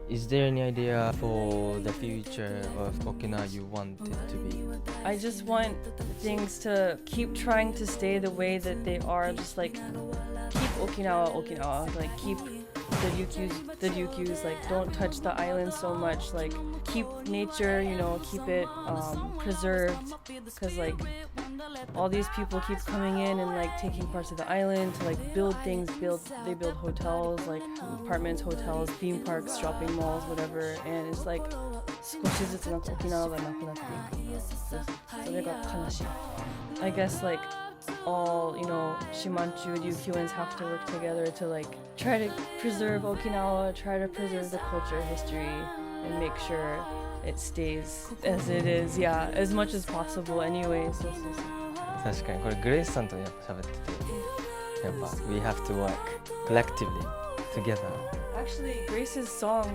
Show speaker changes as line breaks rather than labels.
Is there any idea for the future of Okinawa you want it to be?
I just want things to keep trying to stay the way that they are, just like keep Okinawa Okinawa, like keep the Ryukyus, like don't touch the island so much, like keep nature, keep it preserved, because like all these people keep coming in and like taking parts of the island to like build things, they build hotels, like apartments, hotels, theme parks, shopping malls, whatever, and it's like 少しずつなんか沖縄がなくなっていく。それが悲しい。I guess like all, Shimanchu Ryukyuans have to work together to like try to preserve Okinawa, try to preserve the culture, history, and make sure it stays as it is, yeah, as much as possible anyway. そうそうそう。
確かにこれグレイスさんとやっぱ喋ってて、やっぱ we have to work collectively together.
Actually, Grace's song